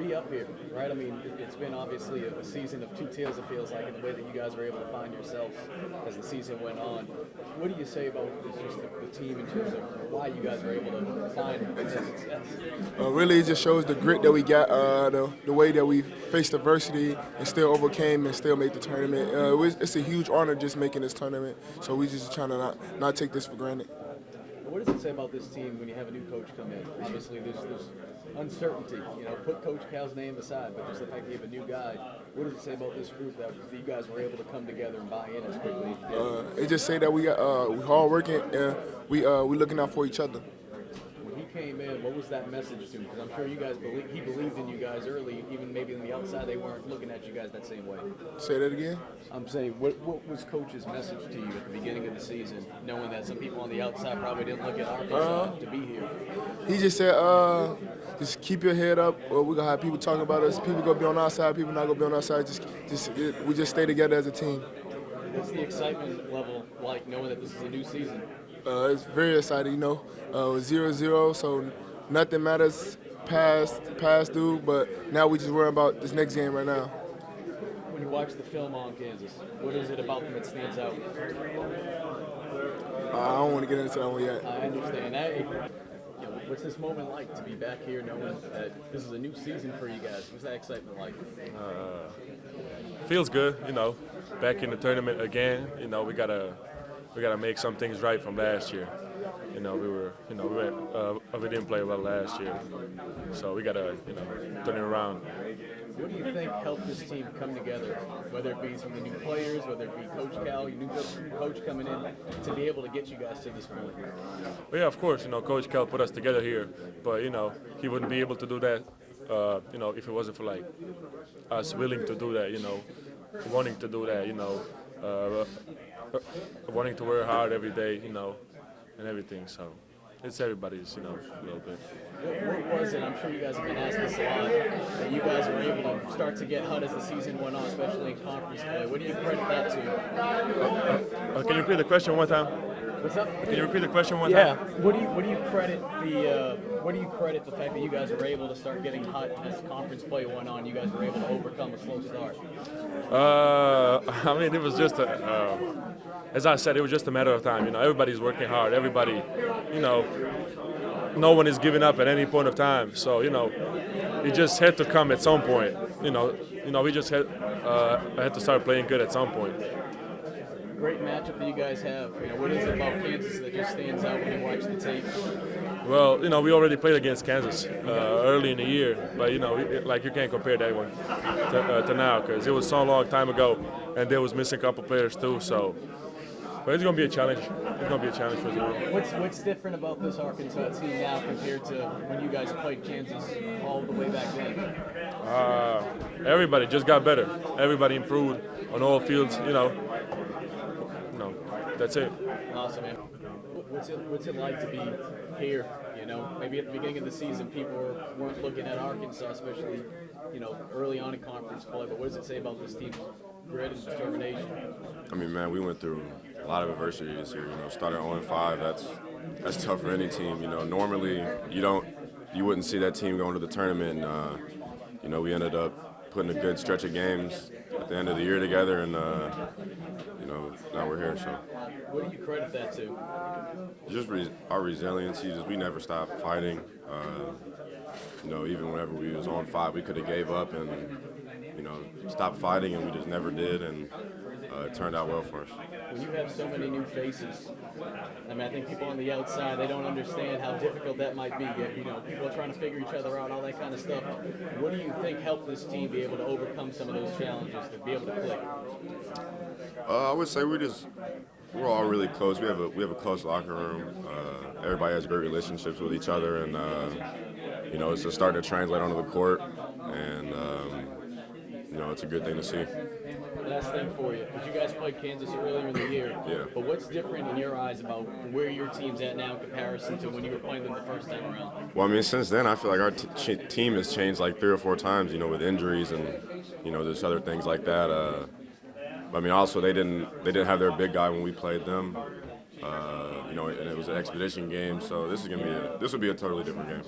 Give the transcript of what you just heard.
be up here, right? I mean, it's been obviously a season of two tales, it feels like, in the way that you guys were able to find yourselves as the season went on. What do you say about just the team in terms of why you guys were able to find success? Really, it just shows the grit that we got, the way that we faced adversity and still overcame and still made the tournament. It's a huge honor just making this tournament, so we just trying to not take this for granted. What does it say about this team when you have a new coach come in? Obviously, there's uncertainty. Put Coach Cal's name aside, but just the fact that you have a new guy. What does it say about this group that you guys were able to come together and buy in as quickly as you did? It just say that we hard working and we looking out for each other. When he came in, what was that message to him? Because I'm sure he believed in you guys early, even maybe on the outside they weren't looking at you guys that same way. Say that again? I'm saying, what was Coach's message to you at the beginning of the season, knowing that some people on the outside probably didn't look at Arkansas to be here? He just said, just keep your head up. We're going to have people talking about us. People going to be on our side, people not going to be on our side. We just stay together as a team. What's the excitement level like knowing that this is a new season? It's very exciting, 0-0, so nothing matters past due, but now we just worry about this next game right now. When you watch the film on Kansas, what is it about them that stands out? I don't want to get into that one yet. I understand that. What's this moment like to be back here knowing that this is a new season for you guys? What's that excitement like? Feels good, back in the tournament again. We gotta make some things right from last year. We didn't play well last year, so we gotta turn it around. What do you think helped this team come together, whether it be from the new players, whether it be Coach Cal, your new coach coming in, to be able to get you guys to this point? Well, yeah, of course, Coach Cal put us together here, but, he wouldn't be able to do that, if it wasn't for, us willing to do that, wanting to do that, wanting to work hard every day, and everything, so it's everybody's, a little bit. What was it? I'm sure you guys have been asked this a lot, that you guys were able to start to get hot as the season went on, especially in conference play. What do you credit that to? Can you repeat the question one time? What's up? Can you repeat the question one time? Yeah. What do you credit the fact that you guys were able to start getting hot as conference play went on? You guys were able to overcome a slow start. It was just as I said, it was just a matter of time. Everybody's working hard. Everybody, no one is giving up at any point of time. So, it just had to come at some point. We just had to start playing good at some point. Great matchup that you guys have. What is it about Kansas that just stands out when you watch the tape? Well, we already played against Kansas early in the year, but you can't compare that one to now because it was so long time ago, and they was missing a couple players too. So, but it's gonna be a challenge. It's gonna be a challenge for them. What's different about this Arkansas team now compared to when you guys played Kansas all the way back then? Everybody just got better. Everybody improved on all fields. That's it. Awesome, man. What's it like to be here? Maybe at the beginning of the season, people weren't looking at Arkansas, especially early on in conference play. But what does it say about this team's grit and determination? I mean, man, we went through a lot of adversity this year. Starting 0-5, that's tough for any team. Normally you wouldn't see that team going to the tournament. We ended up putting a good stretch of games at the end of the year together, and now we're here. So, what do you credit that to? Just our resiliency. We never stopped fighting. Even whenever we was on 5, we could have gave up and stopped fighting, and we just never did, and it turned out well for us. When you have so many new faces, I think people on the outside, they don't understand how difficult that might be. People are trying to figure each other out, all that kind of stuff. What do you think helped this team be able to overcome some of those challenges, to be able to click? I would say we're all really close. We have a close locker room. Everybody has great relationships with each other, and it's just starting to translate onto the court, and it's a good thing to see. Last thing for you, because you guys played Kansas earlier in the year. Yeah. But what's different in your eyes about where your team's at now in comparison to when you were playing them the first time around? Well, since then, I feel like our team has changed like 3 or 4 times, with injuries and, there's other things like that. Also they didn't have their big guy when we played them, and it was an expedition game, so this will be a totally different game.